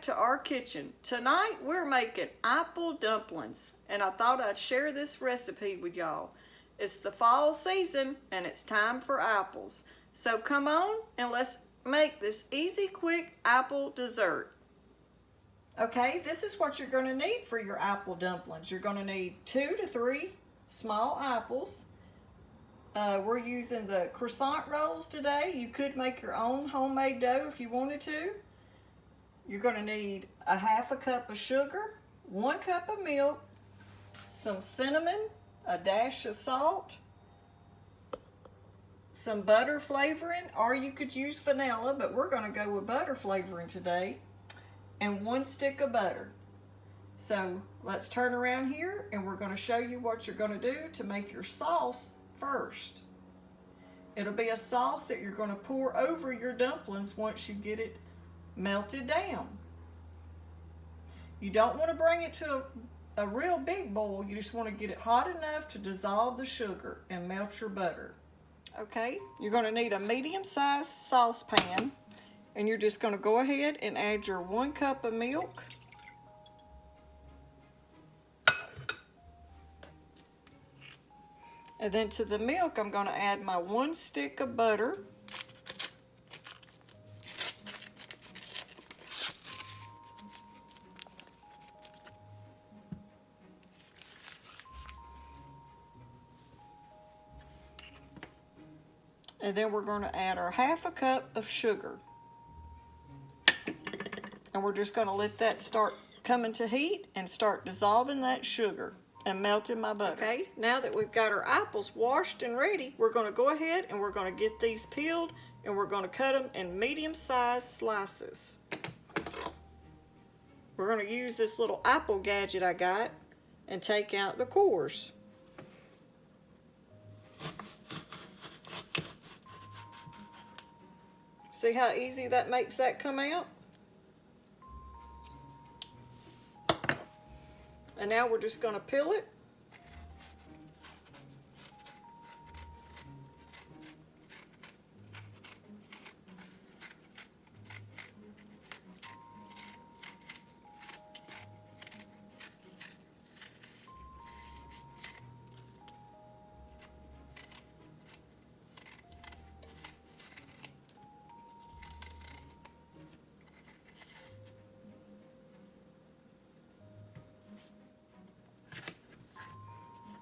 to our kitchen. Tonight we're making apple dumplings, and I thought I'd share this recipe with y'all. It's the fall season and it's time for apples. So come on and let's make this easy, quick apple dessert. Okay, this is what you're going to need for your apple dumplings. You're going to need 2 to 3 small apples. We're using the crescent rolls today. You could make your own homemade dough if you wanted to. You're going to need a half a cup of sugar, 1 cup of milk, some cinnamon, a dash of salt, some butter flavoring, or you could use vanilla, but we're going to go with butter flavoring today, and 1 stick of butter. So let's turn around here and we're going to show you what you're going to do to make your sauce first. It'll be a sauce that you're going to pour over your dumplings once you get it melted down. You don't want to bring it to a real big boil. You just want to get it hot enough to dissolve the sugar and melt your butter. Okay, you're going to need a medium-sized saucepan, and you're just going to go ahead and add your 1 cup of milk. And then to the milk, I'm going to add my 1 stick of butter. And then we're going to add our half a cup of sugar. And we're just going to let that start coming to heat and start dissolving that sugar and melting my butter. Okay, now that we've got our apples washed and ready, we're going to go ahead and we're going to get these peeled, and we're going to cut them in medium-sized slices. We're going to use this little apple gadget I got and take out the cores. See how easy that makes that come out? And now we're just going to peel it.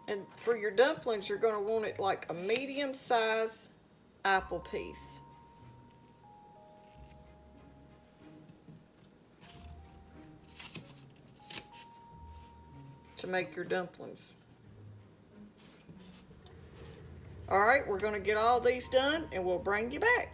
And for your dumplings, you're going to want it like a medium-sized apple piece. To make your dumplings. All right, we're going to get all these done and we'll bring you back.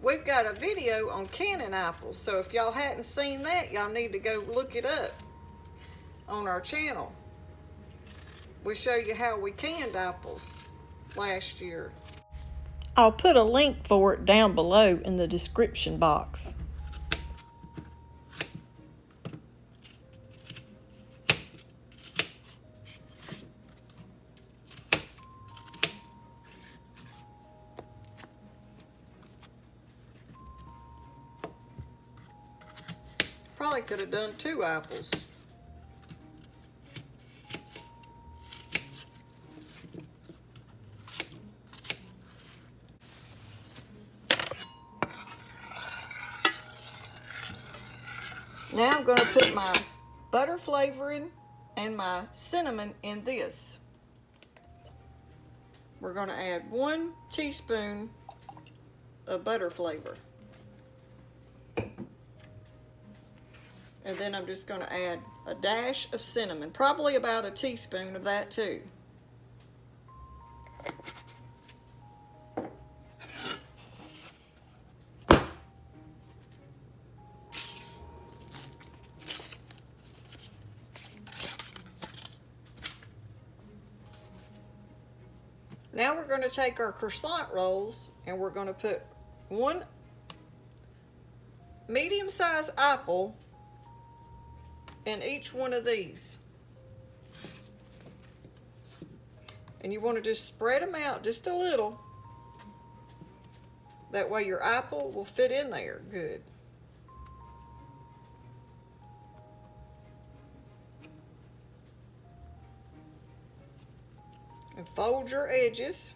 We've got a video on canning apples, so if y'all hadn't seen that, y'all need to go look it up on our channel. We show you how we canned apples last year. I'll put a link for it down below in the description box. Probably could have done 2 apples. Now I'm going to put my butter flavoring and my cinnamon in this. We're going to add 1 teaspoon of butter flavor. And then I'm just going to add a dash of cinnamon, probably about a teaspoon of that too. Now we're going to take our croissant rolls and we're going to put one medium-sized apple in each one of these. And you want to just spread them out just a little. That way your apple will fit in there good. And fold your edges.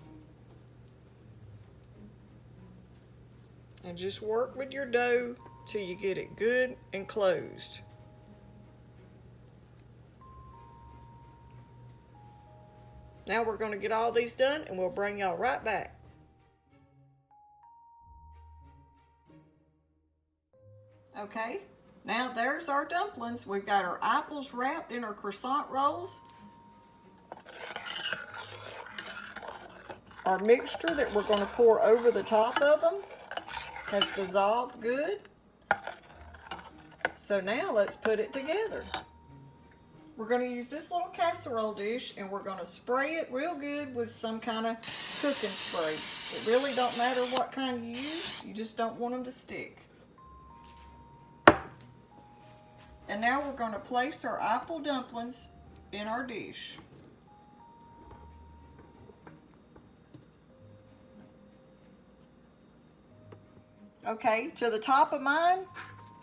And just work with your dough till you get it good and closed. Now we're going to get all these done and we'll bring y'all right back. Okay, now there's our dumplings. We've got our apples wrapped in our croissant rolls. Our mixture that we're going to pour over the top of them has dissolved good. So now let's put it together. We're going to use this little casserole dish and we're going to spray it real good with some kind of cooking spray. It really don't matter what kind you use, you just don't want them to stick. And now we're going to place our apple dumplings in our dish. Okay, to the top of mine,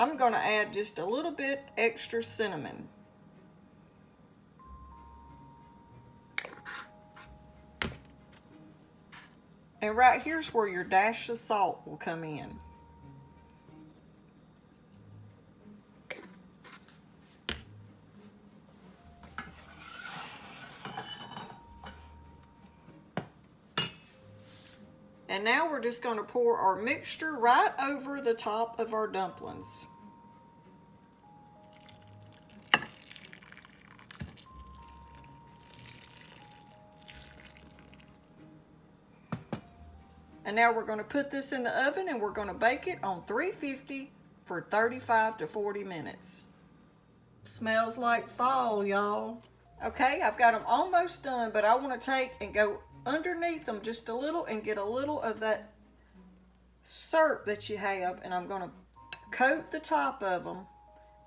I'm going to add just a little bit extra cinnamon. And right here's where your dash of salt will come in. And now we're just going to pour our mixture right over the top of our dumplings. And now we're going to put this in the oven and we're going to bake it on 350 for 35 to 40 minutes. Smells like fall, y'all. Okay, I've got them almost done, but I want to take and go underneath them just a little and get a little of that syrup that you have, and I'm going to coat the top of them,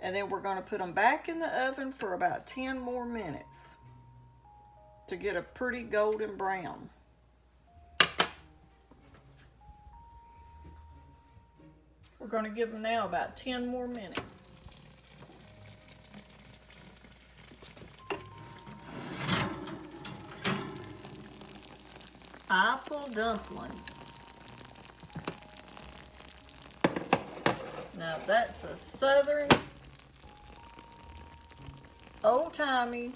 and then we're going to put them back in the oven for about 10 more minutes to get a pretty golden brown. We're going to give them now about 10 more minutes. Apple dumplings. Now that's a southern, old-timey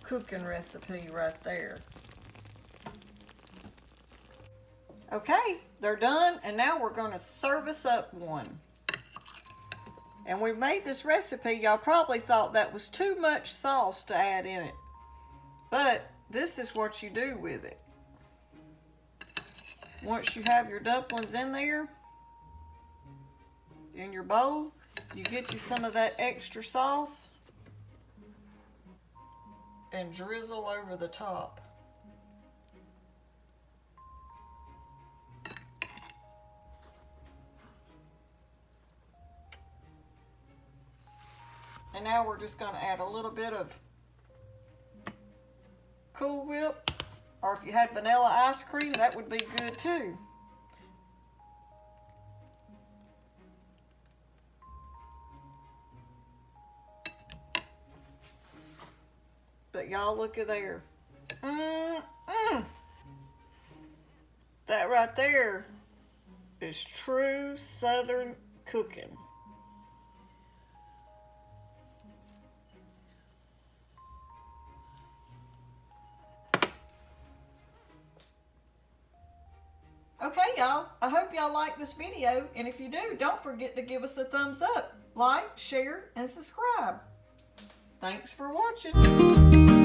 cooking recipe right there. Okay, they're done, and now we're going to service up one. And we made this recipe, y'all probably thought that was too much sauce to add in it. But this is what you do with it. Once you have your dumplings in there, in your bowl, you get you some of that extra sauce and drizzle over the top. And now we're just going to add a little bit of Cool Whip. Or if you had vanilla ice cream, that would be good too. But y'all look at there. That right there is true Southern cooking. Okay, y'all, I hope y'all like this video, and if you do, don't forget to give us a thumbs up, like, share, and subscribe. Thanks for watching.